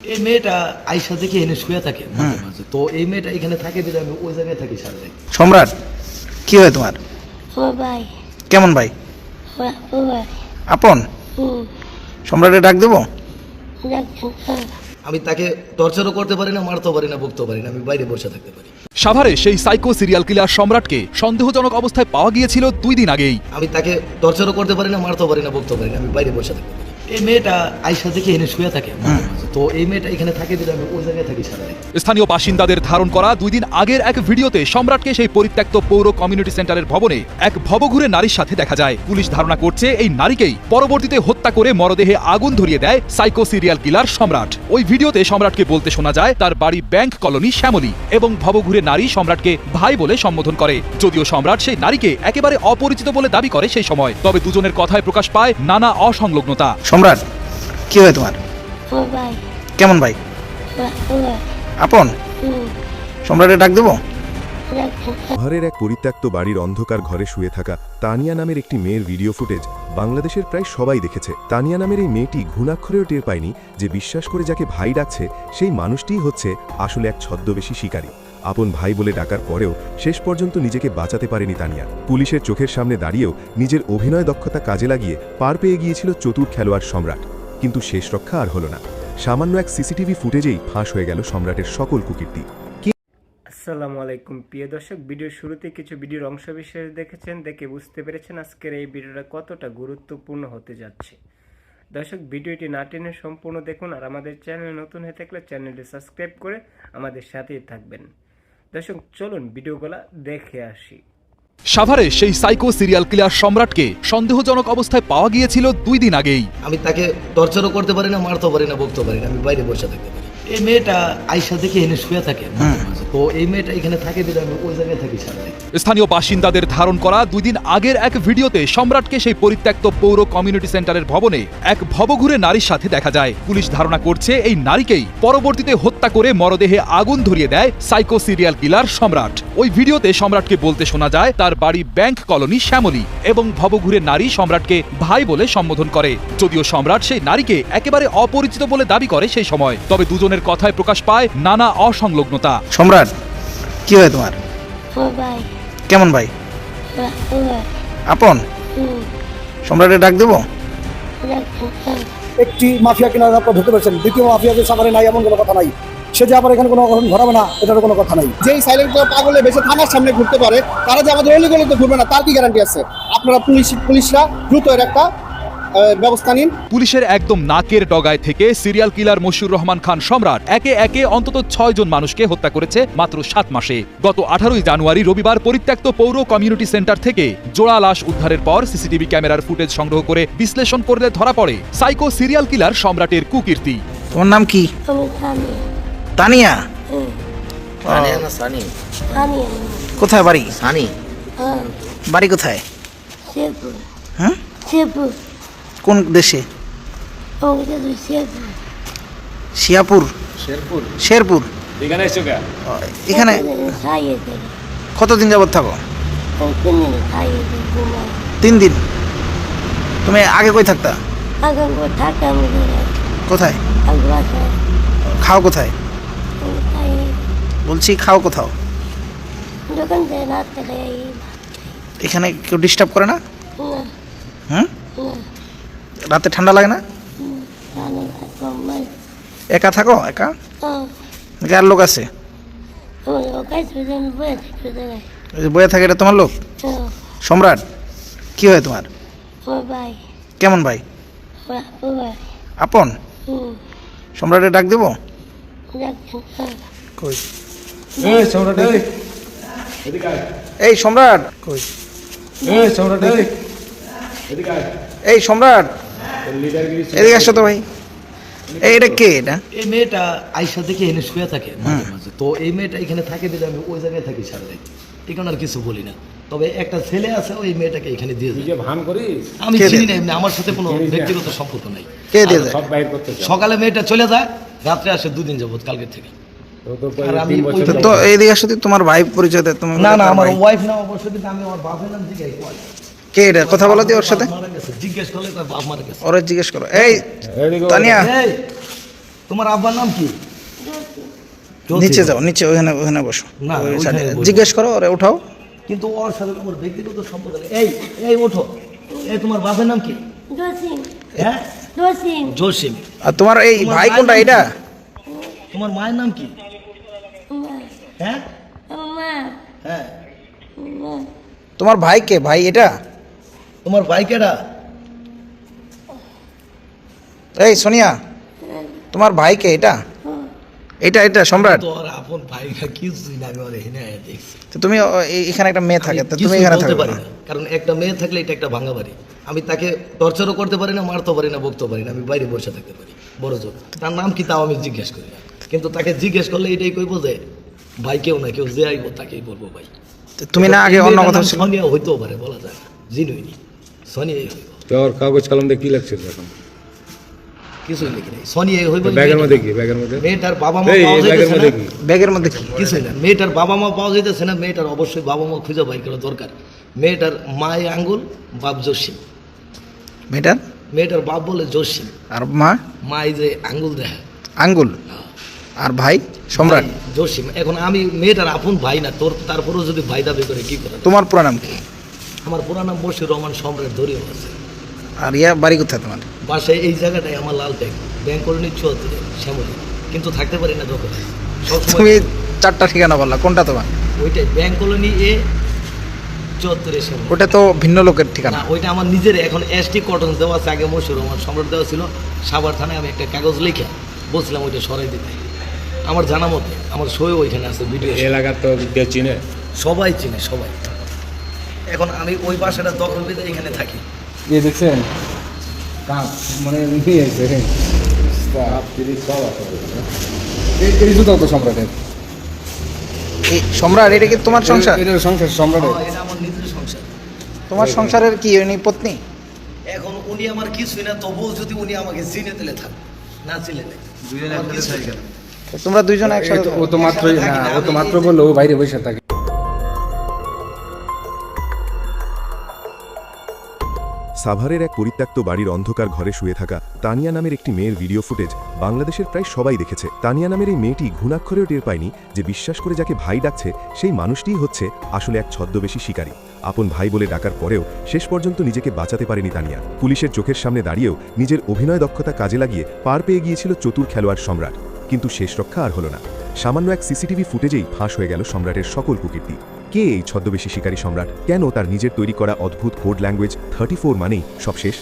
এই মেয়েটা আইসা দেখে এনে শুয়ে থাকে মাঝে মাঝে। তো এই মেয়েটা এখানে থাকে দিলে আমি ওই জায়গায় থাকি সারাদিন। সম্রাট, কি হয় তোমার? আমার ভাই, কেমন ভাই? ও ভাই, আপন? সম্রাটে ডাক দেবো? ডাকছেন। আমি তাকে টর্চারও করতে পারি না, মারতেও পারি না, বকতেও পারি না, আমি বাইরে বসে থাকতে পারি। সাভারে সেই সাইকো সিরিয়াল কিলার সম্রাটকে সন্দেহজনক অবস্থায় পাওয়া গিয়েছিল 2 দিন আগেই। আমি তাকে টর্চারও করতে পারি না, মারতেও পারি না, বকতেও পারি না, আমি বাইরে বসে থাকতে পারি। এই মেয়েটা আইসা দেখে এনে শুয়ে থাকে মাঝে মাঝে। তো এই মেয়েটা এখানে থাকে দিলে আমি ওই জায়গায় থাকি সারাদিন। স্থানীয় বাসিন্দাদের ধারণ করা 2 দিন আগের এক ভিডিওতে সম্রাটকে সেই পরিত্যক্ত পৌর কমিউনিটি সেন্টারের ভবনে এক ভবঘুরে নারীর সাথে দেখা যায়। পুলিশ ধারণা করছে এই নারীকেই পরবর্তীতে হত্যা করে মরদেহে আগুন ধরিয়ে দেয় সাইকো সিরিয়াল কিলার সম্রাট। ওই ভিডিওতে সম্রাটকে বলতে শোনা যায় তার বাড়ি ব্যাংক কলোনি শ্যামলী এবং ভবঘুরে নারী সম্রাটকে ভাই বলে সম্বোধন করে। যদিও সম্রাট সেই নারীকে একেবারে অপরিচিত বলে দাবি করে সেই সময়, তবে দুজনের কথায় প্রকাশ পায় নানা অসংলগ্নতা। সম্রাট, কি হয় তোমার? আমার ভাই, কেমন ভাই? ও ভাই, আপন? সম্রাটে ডাক দেবো? ডাকছেন। শহরের এক পরিত্যক্ত বাড়ির অন্ধকার ঘরে শুয়ে থাকা তানিয়া নামের একটি মেয়ের ভিডিও ফুটেজ বাংলাদেশের প্রায় সবাই দেখেছে। তানিয়া নামের এই মেয়েটি ঘুণাক্ষরেও টের পায়নি যে বিশ্বাস করে যাকে ভাই ডাকছে সেই মানুষটিই হচ্ছে আসলে এক ছদ্মবেশী শিকারী। আপন ভাই বলে ডাকার পরেও শেষ পর্যন্ত নিজেকে বাঁচাতে পারেনি তানিয়া। পুলিশের চোখের সামনে দাঁড়িয়েও নিজের অভিনয় দক্ষতা কাজে লাগিয়ে পার পেয়ে গিয়েছিল চতুর খেলোয়াড় সম্রাট। কিন্তু শেষ রক্ষা আর হলো না। সামান্য এক সিসিটিভি ফুটেজেই ফাঁস হয়ে গেল সম্রাটের সকল কুকীর্তি। আসসালামু আলাইকুম প্রিয় দর্শক, ভিডিওর শুরুতে কিছু ভিডিওর অংশ বিশেষ দেখেছেন, দেখে বুঝতে পেরেছেন আজকের এই ভিডিওটা কতটা গুরুত্বপূর্ণ হতে যাচ্ছে। দর্শক, ভিডিওটি না টেনে সম্পূর্ণ দেখুন, আর আমাদের চ্যানেল নতুন হয়ে থাকলে চ্যানেলটি সাবস্ক্রাইব করে আমাদের সাথেই থাকবেন। দর্শক চলুন ভিডিওগুলো দেখে আসি। সাভারে সেই সাইকো সিরিয়াল কিলার সম্রাটকে সন্দেহজনক অবস্থায় পাওয়া গিয়েছিল 2 দিন আগেই। আমি তাকে টর্চারও করতে পারি না, মারতেও পারি না, বকতেও পারি না, আমি বাইরে বসে থাকতে পারি। এই মেয়েটা আইসা দেখে এনে শুয়ে থাকে মাঝে মাঝে। তো এই মেয়েটা এখানে থাকে দিলে আমি ওই জায়গায় থাকি সারাদিন। স্থানীয় বাসিন্দাদের ধারণ করা 2 দিন আগের এক ভিডিওতে সম্রাটকে সেই পরিত্যক্ত পৌর কমিউনিটি সেন্টারের ভবনে এক ভবঘুরে নারীর সাথে দেখা যায়। পুলিশ ধারণা করছে এই নারীকেই পরবর্তীতে হত্যা করে মরদেহে আগুন ধরিয়ে দেয় সাইকো সিরিয়াল কিলার সম্রাট। ওই ভিডিওতে সম্রাটকে বলতে শোনা যায় তার বাড়ি ব্যাংক কলোনি শ্যামলী এবং ভবঘুরে নারী সম্রাটকে ভাই বলে সম্বোধন করে। যদিও সম্রাট সেই নারীকে একেবারে অপরিচিত বলে দাবি করে সেই সময়, তবে দুজনের কথায় প্রকাশ পায় নানা অসংলগ্নতা। সম্রাট, কি হয় তোমার? আমার ভাই, কেমন ভাই? ও ভাই, আপন? সম্রাটে ডাক দেবো? ডাকছেন। একটি মাফিয়া কিনা আপনারা ধরতে পারছেন, দ্বিতীয় মাফিয়া যে সাভারে নাই এমন কোনো কথা নাই। সে যে আবার এখানে কোনো অঘটন ঘটাবে না এটারও কোনো কথা নাই। যেই সাইলেন্ট পাগলে বেশি থানার সামনে ঘুরতে পারে তারা যে আমাদের অলিগলিতে ঘুরবে না তার কি গ্যারান্টি আছে? আপনারা পুলিশরা দ্রুত এর একটা ব্যবস্থা নিন। পুলিশের একদম নাকের ডগায় থেকে সিরিয়াল কিলার মশিউর রহমান খান সম্রাট একে একে অন্তত 6 জন মানুষকে হত্যা করেছে মাত্র 7 মাসে। গত 18 জানুয়ারি রবিবার পরিত্যক্ত পৌর কমিউনিটি সেন্টার থেকে জোড়া লাশ উদ্ধারের পর সিসিটিভি ক্যামেরার ফুটেজ সংগ্রহ করে বিশ্লেষণ করলে ধরা পড়ে সাইকো সিরিয়াল কিলার সম্রাটের কুকীর্তি। তোমার নাম কি? আমি সানি, তানিয়া? সানিয়া না সানি? সানি, কোথায় বাড়ি? সানি হ্যাঁ, বাড়ি কোথায়? শেরপুর, হ্যাঁ, শেরপুর, কোন দেশে? ওকে তো শেরপুর, শিয়াপুর? শেরপুর? এখানে খাইয়ে দেবে, কতদিন যাবত থাকো? ওখানে খাইয়ে দেবে, ঘুমাই। 3 দিন। তুমি আগে কই থাকতা? আগাম করে থাকে আমি কোথায়? বাসায় খাও কোথায়? খাইয়ে বলছি খাও কোথাও? দোকান থেকে রাত্রে খাই। এখানে কেউ ডিস্টার্ব করে না? না, হুম? না, রাতে ঠান্ডা লাগে না? জানি না, ঘুমাই। একা থাকো? একা নাকি আর লোক আছে? আমার ওকাই শুধু আমি বয়ে থাকতে দেখাই। এই যে বয়ে থাকে এটা তোমার লোক? সম্রাট, কি হয় তোমার? আমার ভাই, কেমন ভাই? ও ভাই, আপন? সম্রাটে ডাক দেবো? ডাকছেন। কই এই সম্রাট? কই এই সম্রাট, এদিকে আসো তো ভাই। এটা কে? এটা এই মেয়েটা আইসা দেখে এনে শুয়ে থাকে মাঝে মাঝে। তো এই মেয়েটা এখানে থাকে দিলে আমি ওই জায়গায় থাকি সারাদিন। এখন আর কিছু বলি না। তবে একটা ছেলে আছে, ওই মেয়েটাকে এখানে দিয়ে যায়। আমি কে চিনি দেয়? না, এমনি আমার সাথে কোনো ব্যক্তিগত সম্পর্ক নাই। কে দিয়ে যায়? সকালে মেয়েটা চলে যায়, রাত্রে আসে 2 দিন যাবত কালকের থেকে। আর আমি তো এইদিকে আসো তো, তোমার ভাই পরিচয় দেয়। তুমি না না, আমার ওয়াইফ না অবশ্য, কিন্তু আমি আমার বাপের নাম জিজ্ঞাসা করি। কে এটা? কথা বলো দি ওর সাথে। জিজ্ঞেস করলে বাপ মারা গেছে। ওরে জিজ্ঞেস করো। এই তানিয়া, এই তোমার আব্বার নাম কি? নিচে যাও, নিচে ওখানে ওখানে বসো। না, ওই ওইখানে সাইডে বসবো। জিজ্ঞেস করো, ওরে উঠাও। কিন্তু ওর সাথে তোমার ব্যক্তিগত সম্পর্ক নেই। এই এই ওঠো। এই তোমার বাবার নাম কি? দোসিং হ্যাঁ, দোসিং জসিম। আর তোমার এই তোমার ভাই মায়ের কোনটা নাম এটা? তোমার মায়ের নাম কি? হ্যাঁ মা হ্যাঁ। তোমার ভাই কে? ভাই এটা? তোমার ভাই কেডা? এই সোনিয়া, তোমার ভাই কে এটা? এটা এটা সম্রাট। তোর আপন ভাই কিছুই না, আমি ওর এখানে আয়া দেখছি। তো তুমি এখানে একটা মেয়ে থাকে, তো আমি তুমি কিছুই এখানে বলতে থাকবে পারি না। না, কারণ একটা মেয়ে থাকলে এটা একটা ভাঙা বাড়ি। আমি তাকে টর্চারও করতে পারি না, মারতে পারি না, বকতে পারি না, আমি বাইরে বসে থাকতে পারি বড় জোর। তার নাম কি তাও আমি জিজ্ঞেস করি না, কিন্তু তাকে জিজ্ঞেস করলে এটাই কইবো যে ভাই কেউ না, কেউ যে আইবো তাকেই বলবো ভাই। তো তুমি না আগে অন্য কথা ছিল। সোনিয়া হইতেও পারে, বলা যায় না, জিনুইনি সোনিয়াই হইব। তোর কাগজ কলম দিয়ে কি লাগছে এখন? কিছুই লিখি নাই, সোনিয়াই হইব। ব্যাগের মধ্যে কি? ব্যাগের মধ্যে মেয়েটার বাবা মা এই পাওয়া ব্যাগের যাইতেছে মধ্যে না, কি? ব্যাগের মধ্যে কি? কিছুই না। মেয়েটার বাবা মা পাওয়া যাইতেছে না, মেয়েটার অবশ্যই বাবা মা খুঁজে বাইর করা দরকার। মেয়েটার মায়ে আঙ্গুল, বাপ জসিম। মেয়েটার? মেয়েটার বাপ বলে জসিম, আর মা? মা এই যে আঙ্গুল দেয় আঙ্গুল। আর ভাই সম্রাট? ভাই জসিম। এখন আমি মেয়েটার আপন ভাই না তোর, তারপরেও যদি ভাই দাবি করে কি করে? তোমার পুরো নাম কি? আমার পুরা নাম বশির রহমান সম্রাট, ধরিও আছে। আর ইয়া বাড়ি কোথায় তোমার? বাসায় এই জায়গাটায় আমার লাল ব্যাংক কলোনি ৭৪ শ্যামলী, কিন্তু থাকতে পারি না দখলে সবসময়। তুমি চারটা ঠিকানা বললা, কোনটা তোমার? ওইটাই ব্যাংক কলোনি এ ৭৪ শ্যামলী। ওটা তো ভিন্ন লোকের ঠিকানা। না, ওইটা আমার নিজের। এখন এসটি কটন দেওয়া আছে, আগে মশিউর রহমান সম্রাট দেওয়া ছিল। সাভার থানায় আমি একটা কাগজ লিখে বলছিলাম ওইটা সরাই দিতে। আমার জানা মতে আমার সই ওইখানে আছে, ভিডিও এলাকার তো কেউ চিনে? সবাই চিনে, সবাই। এখন আমি ওই বাসাটা দখল পেতে এখানে থাকি। দেখছেন কাপ মানে নিয়ে এসে কাপ তিরিশ সব আছে। এই জুতো তো সম্রাটের। এই সম্রাট, এটা কি তোমার সংসার? এটা সংসার সম্রাটের। এটা আমার নিজের সংসার। তোমার সংসারের কি উনি পত্নী? এখন উনি আমার কিছুই না, তবুও যদি উনি আমাকে চিনে দিলে থাক, না চিনে নেই। তো তোমরা দুইজন একসাথে? ও তো মাত্রই ও তো মাত্র বললো ও বাইরে বসে থাকে। সাভারের এক পরিত্যক্ত বাড়ির অন্ধকার ঘরে শুয়ে থাকা তানিয়া নামের একটি মেয়ের ভিডিও ফুটেজ বাংলাদেশের প্রায় সবাই দেখেছে। তানিয়া নামের এই মেয়েটি ঘুণাক্ষরেও টের পায়নি যে বিশ্বাস করে যাকে ভাই ডাকছে সেই মানুষটিই হচ্ছে আসলে এক ছদ্মবেশী শিকারী। আপন ভাই বলে ডাকার পরেও শেষ পর্যন্ত নিজেকে বাঁচাতে পারেনি তানিয়া। পুলিশের চোখের সামনে দাঁড়িয়েও নিজের অভিনয় দক্ষতা কাজে লাগিয়ে পার পেয়ে গিয়েছিল চতুর খেলোয়াড় সম্রাট। কিন্তু শেষ রক্ষা আর হলো না। সামান্য এক সিসিটিভি ফুটেজেই ফাঁস হয়ে গেল সম্রাটের সকল কুকীর্তি। কে এই ছদ্মবেশী শিকারী সম্রাট? কেন তার নিজের তৈরি করা অদ্ভুত কোড ল্যাঙ্গুয়েজ 34 মানেই সব শেষ?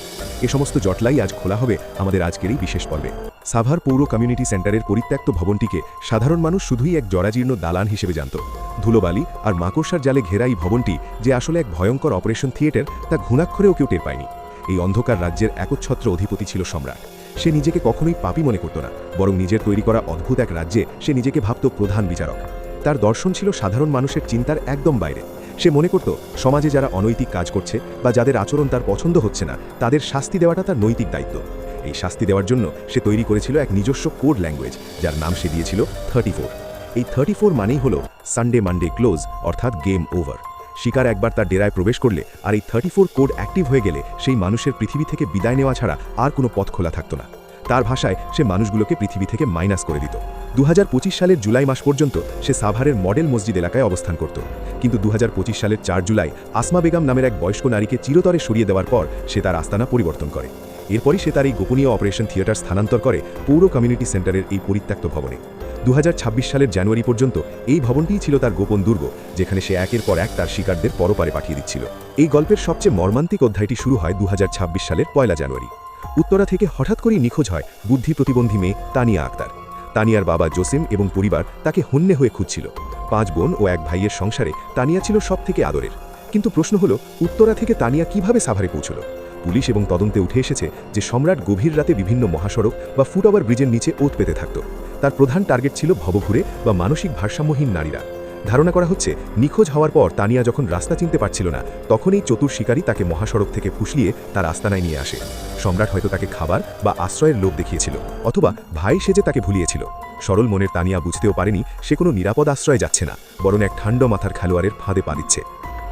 এ সমস্ত জটলাই আজ খোলা হবে আমাদের আজকের এই বিশেষ পর্বে। সাভার পৌর কমিউনিটি সেন্টারের পরিত্যক্ত ভবনটিকে সাধারণ মানুষ শুধুই এক জরাজীর্ণ দালান হিসেবে জানত। ধুলোবালি আর মাকড়সার জালে ঘেরা এই ভবনটি যে আসলে এক ভয়ঙ্কর অপারেশন থিয়েটার, তা ঘুণাক্ষরেও কেউ টের পায়নি। এই অন্ধকার রাজ্যের একচ্ছত্র অধিপতি ছিল সম্রাট। সে নিজেকে কখনোই পাপী মনে করত না, বরং নিজের তৈরি করা অদ্ভুত এক রাজ্যে সে নিজেকে ভাবত প্রধান বিচারক। তার দর্শন ছিল সাধারণ মানুষের চিন্তার একদম বাইরে। সে মনে করত সমাজে যারা অনৈতিক কাজ করছে বা যাদের আচরণ তার পছন্দ হচ্ছে না, তাদের শাস্তি দেওয়াটা তার নৈতিক দায়িত্ব। এই শাস্তি দেওয়ার জন্য সে তৈরি করেছিল এক নিজস্ব কোড ল্যাঙ্গুয়েজ, যার নাম সে দিয়েছিল 34। এই 34 মানেই হলো সানডে মানডে ক্লোজ, অর্থাৎ গেম ওভার। শিকার একবার তার ডেরায় প্রবেশ করলে আর এই 34 কোড অ্যাক্টিভ হয়ে গেলে সেই মানুষের পৃথিবী থেকে বিদায় নেওয়া ছাড়া আর কোনো পথ খোলা থাকত না। তার ভাষায় সে মানুষগুলোকে পৃথিবী থেকে মাইনাস করে দিত। 2025 সালের জুলাই মাস পর্যন্ত সে সাভারের মডেল মসজিদ এলাকায় অবস্থান করত। কিন্তু 2025 সালের 4 জুলাই আসমা বেগম নামের এক বয়স্ক নারীকে চিরতরে সরিয়ে দেওয়ার পর সে তার আস্তানা পরিবর্তন করে। এরপরই সে তার এই গোপনীয় অপারেশন থিয়েটার স্থানান্তর করে পৌর কমিউনিটি সেন্টারের এই পরিত্যক্ত ভবনে। 2026 সালের জানুয়ারি পর্যন্ত এই ভবনটিই ছিল তার গোপন দুর্গ, যেখানে সে একের পর এক তার শিকারদের পরপারে পাঠিয়ে দিচ্ছিল। এই গল্পের সবচেয়ে মর্মান্তিক অধ্যায়টি শুরু হয় 2026 সালের 1 জানুয়ারি। উত্তরা থেকে হঠাৎ করেই নিখোঁজ হয় বুদ্ধি প্রতিবন্ধী মেয়ে তানিয়া আক্তার। তানিয়ার বাবা জসিম এবং পরিবার তাকে হন্যে হয়ে খুঁজছিল। 5 বোন ও 1 ভাইয়ের সংসারে তানিয়া ছিল সব থেকে আদরের। কিন্তু প্রশ্ন হলো, উত্তরা থেকে তানিয়া কিভাবে সাভারে পৌঁছল? পুলিশ এবং তদন্তে উঠে এসেছে যে সম্রাট গভীর রাতে বিভিন্ন মহাসড়ক বা ফুটওভার ব্রিজের নিচে ওত পেতে থাকত। তার প্রধান টার্গেট ছিল ভবঘুরে বা মানসিক ভারসাম্যহীন নারীরা। ধারণা করা হচ্ছে নিখোঁজ হওয়ার পর তানিয়া যখন রাস্তা চিনতে পারছিল না, তখনই চতুর শিকারী তাকে মহাসড়ক থেকে ফুসলিয়ে তার আস্তানায় নিয়ে আসে। সম্রাট হয়তো তাকে খাবার বা আশ্রয়ের লোভ দেখিয়েছিল, অথবা ভাই সেজে তাকে ভুলিয়েছিল। সরল মনের তানিয়া বুঝতেও পারেনি সে কোনো নিরাপদ আশ্রয়ে যাচ্ছে না, বরং এক ঠান্ডা মাথার খেলোয়াড়ের ফাঁদে পা দিচ্ছে।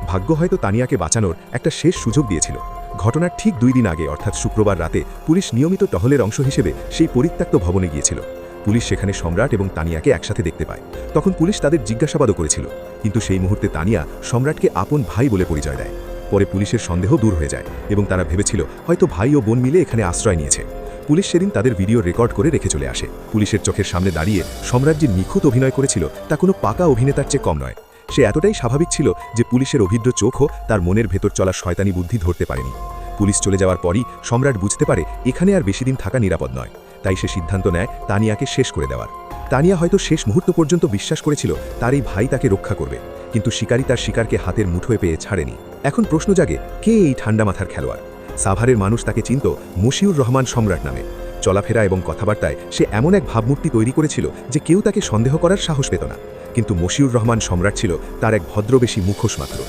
ভাগ্য হয়তো তানিয়াকে বাঁচানোর একটা শেষ সুযোগ দিয়েছিল। ঘটনার ঠিক 2 দিন আগে, অর্থাৎ শুক্রবার রাতে, পুলিশ নিয়মিত টহলের অংশ হিসেবে সেই পরিত্যক্ত ভবনে গিয়েছিল। পুলিশ সেখানে সম্রাট এবং তানিয়াকে একসাথে দেখতে পায়। তখন পুলিশ তাদের জিজ্ঞাসাবাদও করেছিল, কিন্তু সেই মুহূর্তে তানিয়া সম্রাটকে আপন ভাই বলে পরিচয় দেয়। পরে পুলিশের সন্দেহ দূর হয়ে যায় এবং তারা ভেবেছিল হয়তো ভাই ও বোন মিলে এখানে আশ্রয় নিয়েছে। পুলিশ সেদিন তাদের ভিডিও রেকর্ড করে রেখে চলে আসে। পুলিশের চোখের সামনে দাঁড়িয়ে সম্রাট যে নিখুঁত অভিনয় করেছিল তা কোনো পাকা অভিনেতার চেয়ে কম নয়। সে এতটাই স্বাভাবিক ছিল যে পুলিশের অভিজ্ঞ চোখও তার মনের ভেতর চলা শয়তানি বুদ্ধি ধরতে পারেনি। পুলিশ চলে যাওয়ার পরই সম্রাট বুঝতে পারে এখানে আর বেশি দিন থাকা নিরাপদ নয়। তাই সে সিদ্ধান্ত নেয় তানিয়াকে শেষ করে দেওয়ার। তানিয়া হয়তো শেষ মুহূর্ত পর্যন্ত বিশ্বাস করেছিল তার এই ভাই তাকে রক্ষা করবে, কিন্তু শিকারী তার শিকারকে হাতের মুঠোয় পেয়ে ছাড়েনি। এখন প্রশ্ন জাগে, কে এই ঠান্ডা মাথার খেলোয়াড়? সাভারের মানুষ তাকে চিনত মশিউর রহমান সম্রাট নামে। চলাফেরা এবং কথাবার্তায় সে এমন এক ভাবমূর্তি তৈরি করেছিল যে কেউ তাকে সন্দেহ করার সাহস পেত না। কিন্তু মশিউর রহমান সম্রাট ছিল তার এক ভদ্রবেশী মুখোশ মাত্র।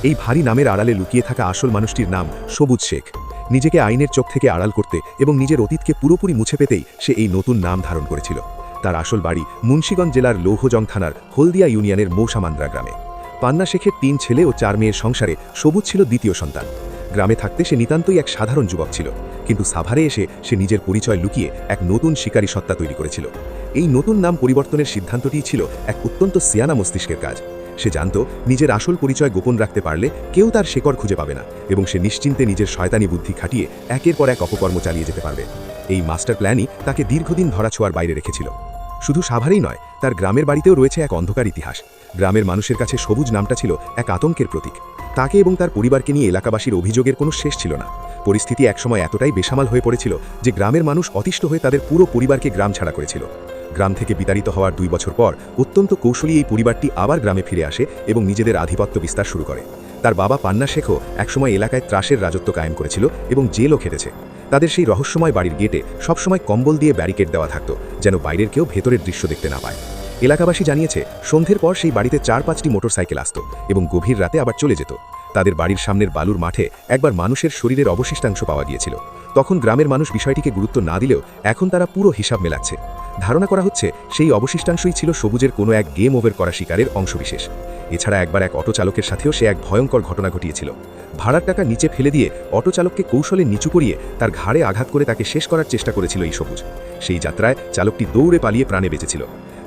এই ভারী নামের আড়ালে লুকিয়ে থাকা আসল মানুষটির নাম সবুজ শেখ। নিজেকে আইনের চোখ থেকে আড়াল করতে এবং নিজের অতীতকে পুরোপুরি মুছে পেতেই সে এই নতুন নাম ধারণ করেছিল। তার আসল বাড়ি মুন্সিগঞ্জ জেলার লৌহজং থানার হলদিয়া ইউনিয়নের মৌসামান্দ্রা গ্রামে। পান্না শেখের 3 ছেলে ও 4 মেয়ের সংসারে সবুজ ছিল দ্বিতীয় সন্তান। গ্রামে থাকতে সে নিতান্তই এক সাধারণ যুবক ছিল, কিন্তু সাভারে এসে সে নিজের পরিচয় লুকিয়ে এক নতুন শিকারী সত্তা তৈরি করেছিল। এই নতুন নাম পরিবর্তনের সিদ্ধান্তটিই ছিল এক অত্যন্ত সিয়ানা মস্তিষ্কের কাজ। সে জানত নিজের আসল পরিচয় গোপন রাখতে পারলে কেউ তার শেকড় খুঁজে পাবে না এবং সে নিশ্চিন্তে নিজের শয়তানি বুদ্ধি খাটিয়ে একের পর এক অপকর্ম চালিয়ে যেতে পারবে। এই মাস্টার প্ল্যানই তাকে দীর্ঘদিন ধরাছোঁয়ার বাইরে রেখেছিল। শুধু সাভারেই নয়, তার গ্রামের বাড়িতেও রয়েছে এক অন্ধকার ইতিহাস। গ্রামের মানুষের কাছে সবুজ নামটা ছিল এক আতঙ্কের প্রতীক। তাকে এবং তার পরিবারকে নিয়ে এলাকাবাসীর অভিযোগের কোনো শেষ ছিল না। পরিস্থিতি একসময় এতটাই বেসামাল হয়ে পড়েছিল যে গ্রামের মানুষ অতিষ্ঠ হয়ে তাদের পুরো পরিবারকে গ্রাম ছাড়া করেছিল। গ্রাম থেকে বিতাড়িত হওয়ার 2 বছর পর অত্যন্ত কৌশলী এই পরিবারটি আবার গ্রামে ফিরে আসে এবং নিজেদের আধিপত্য বিস্তার শুরু করে। তার বাবা পান্না শেখও একসময় এলাকায় ত্রাসের রাজত্ব কায়েম করেছিল এবং জেলও খেটেছে। তাদের সেই রহস্যময় বাড়ির গেটে সবসময় কম্বল দিয়ে ব্যারিকেড দেওয়া থাকত, যেন বাইরের কেউ ভেতরের দৃশ্য দেখতে না পায়। এলাকাবাসী জানিয়েছে সন্ধ্যের পর সেই বাড়িতে 4-5টি মোটরসাইকেল আসত এবং গভীর রাতে আবার চলে যেত। তাদের বাড়ির সামনের বালুর মাঠে একবার মানুষের শরীরের অবশিষ্টাংশ পাওয়া গিয়েছিল। তখন গ্রামের মানুষ বিষয়টিকে গুরুত্ব না দিলেও এখন তারা পুরো হিসাব মেলাচ্ছে। ধারণা করা হচ্ছে সেই অবশিষ্টাংশই ছিল সবুজের কোনো এক গেম ওভার করা শিকারের অংশবিশেষ। এছাড়া একবার এক অটো চালকের সাথেও সে এক ভয়ঙ্কর ঘটনা ঘটিয়েছিল। ভাড়ার টাকা নিচে ফেলে দিয়ে অটো চালককে কৌশলে নিচু করিয়ে তার ঘাড়ে আঘাত করে তাকে শেষ করার চেষ্টা করেছিল এই সবুজ। সেই যাত্রায় চালকটি দৌড়ে পালিয়ে প্রাণে বেঁচেছিল।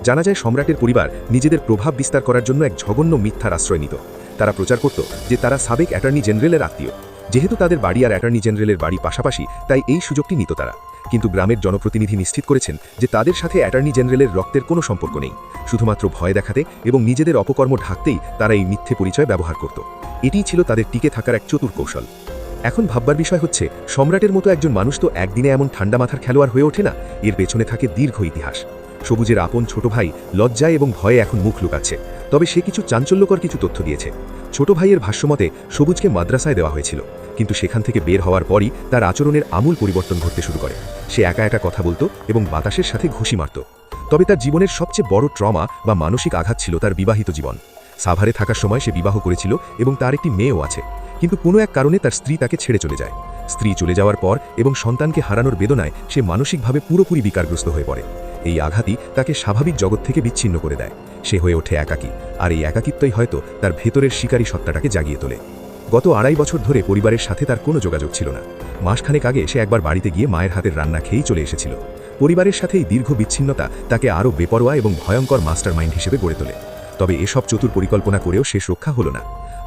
জানা যায় সম্রাটের পরিবার নিজেদের প্রভাব বিস্তার করার জন্য এক জঘন্য মিথ্যার আশ্রয় নিত। তারা প্রচার করত যে তারা সাবেক অ্যাটর্নি জেনারেলের আত্মীয়। যেহেতু তাদের বাড়ি আর অ্যাটর্নি জেনারেলের বাড়ি পাশাপাশি, তাই এই সুযোগটি নিত তারা। কিন্তু গ্রামের জনপ্রতিনিধি নিশ্চিত করেছেন যে তাদের সাথে অ্যাটর্নি জেনারেলের রক্তের কোনো সম্পর্ক নেই। শুধুমাত্র ভয় দেখাতে এবং নিজেদের অপকর্ম ঢাকতেই তারা এই মিথ্যে পরিচয় ব্যবহার করত। এটিই ছিল তাদের টিকে থাকার এক চতুর কৌশল। এখন ভাববার বিষয় হচ্ছে, সম্রাটের মতো একজন মানুষ তো একদিনে এমন ঠান্ডা মাথার খেলোয়াড় হয়ে ওঠে না। এর পেছনে থাকে দীর্ঘ ইতিহাস। সবুজের আপন ছোট ভাই লজ্জায় এবং ভয়ে এখন মুখ লুকাচ্ছে, তবে সে কিছু চাঞ্চল্যকর কিছু তথ্য দিয়েছে। ছোট ভাইয়ের ভাষ্যমতে সবুজকে মাদ্রাসায় দেওয়া হয়েছিল, কিন্তু সেখান থেকে বের হওয়ার পরই তার আচরণের আমূল পরিবর্তন ঘটতে শুরু করে। সে একা একা কথা বলতো এবং বাতাসের সাথে ঘুষি মারত। তবে তার জীবনের সবচেয়ে বড় ট্রমা বা মানসিক আঘাত ছিল তার বিবাহিত জীবন। সাভারে থাকার সময় সে বিবাহ করেছিল এবং তার একটি মেয়েও আছে, কিন্তু কোনো এক কারণে তার স্ত্রী তাকে ছেড়ে চলে যায়। স্ত্রী চলে যাওয়ার পর এবং সন্তানকে হারানোর বেদনায় সে মানসিকভাবে পুরোপুরি বিকারগ্রস্ত হয়ে পড়ে। এই আঘাতই তাকে স্বাভাবিক জগৎ থেকে বিচ্ছিন্ন করে দেয়। সে হয়ে ওঠে একাকী, আর এই একাকিত্বই হয়তো তার ভেতরের শিকারী সত্তাটাকে জাগিয়ে তোলে। গত 2.5 বছর ধরে পরিবারের সাথে তার কোনো যোগাযোগ ছিল না। মাসখানেক আগে সে একবার বাড়িতে গিয়ে মায়ের হাতের রান্না খেয়েই চলে এসেছিল। পরিবারের সাথে এই দীর্ঘ বিচ্ছিন্নতা তাকে আরও বেপরোয়া এবং ভয়ঙ্কর মাস্টার মাইন্ড হিসেবে গড়ে তোলে। তবে এসব চতুর পরিকল্পনা করেও শেষ রক্ষা হলো না।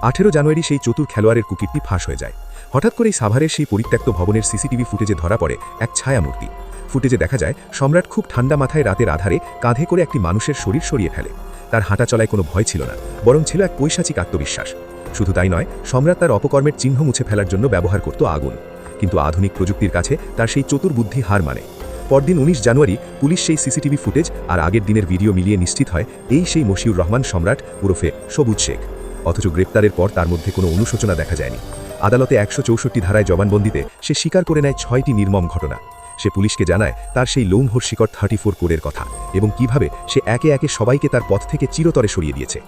18 জানুয়ারি সেই চতুর খেলোয়াড়ের কুকীর্তি ফাঁস হয়ে যায়। হঠাৎ করেই সাভারের সেই পরিত্যক্ত ভবনের সিসিটিভি ফুটেজে ধরা পড়ে এক ছায়ামূর্তি। ফুটেজে দেখা যায় সম্রাট খুব ঠান্ডা মাথায় রাতের আধারে কাঁধে করে একটি মানুষের শরীর সরিয়ে ফেলে। তার হাঁটা চলায় কোনো ভয় ছিল না, বরং ছিল এক পৈশাচিক আত্মবিশ্বাস। শুধু তাই নয়, সম্রাট তার অপকর্মের চিহ্ন মুছে ফেলার জন্য ব্যবহার করত আগুন। কিন্তু আধুনিক প্রযুক্তির কাছে তার সেই চতুর বুদ্ধি হার মানে। পরদিন 19 জানুয়ারি পুলিশ সেই সিসিটিভি ফুটেজ আর আগের দিনের ভিডিও মিলিয়ে নিশ্চিত হয় এই সেই মশিউর রহমান সম্রাট ওরফে সবুজ শেখ। অথচ গ্রেপ্তারের পর তার মধ্যে কোনো অনুশোচনা দেখা যায়নি। আদালতে 164 ধারায় জবানবন্দিতে সে স্বীকার করে নেয় 6টি নির্মম ঘটনা। সে পুলিশকে জানায় তার সেই লৌহর শিকড় 34 কোরের কথা এবং কিভাবে সে একে একে সবাইকে তার পথ থেকে চিরতরে সরিয়ে দিয়েছে।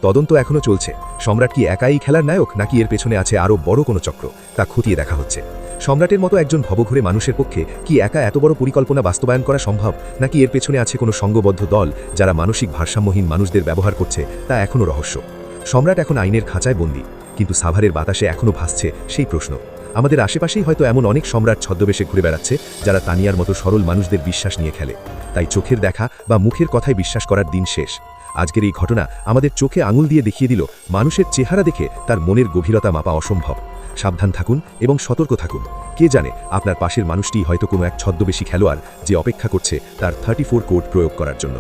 তদন্ত এখনও চলছে। সম্রাট কি একাই খেলার নায়ক, নাকি এর পেছনে আছে আরও বড় কোনো চক্র, তা খতিয়ে দেখা হচ্ছে। সম্রাটের মতো একজন ভবঘুরে মানুষের পক্ষে কি একা এত বড় পরিকল্পনা বাস্তবায়ন করা সম্ভব, নাকি এর পেছনে আছে কোনো সংঘবদ্ধ দল যারা মানসিক ভারসাম্যহীন মানুষদের ব্যবহার করছে, তা এখনও রহস্য। সম্রাট এখন আইনের খাঁচায় বন্দী, কিন্তু সাভারের বাতাসে এখনও ভাসছে সেই প্রশ্ন, আমাদের আশেপাশেই হয়তো এমন অনেক সম্রাট ছদ্মবেশে ঘুরে বেড়াচ্ছে যারা তানিয়ার মতো সরল মানুষদের বিশ্বাস নিয়ে খেলে। তাই চোখের দেখা বা মুখের কথায় বিশ্বাস করার দিন শেষ। আজকের এই ঘটনা আমাদের চোখে আঙুল দিয়ে দেখিয়ে দিল মানুষের চেহারা দেখে তার মনের গভীরতা মাপা অসম্ভব। সাবধান থাকুন এবং সতর্ক থাকুন। কে জানে আপনার পাশের মানুষটি হয়তো কোনো এক ছদ্মবেশী খেলোয়াড় যে অপেক্ষা করছে তার 34 কোড প্রয়োগ করার জন্য।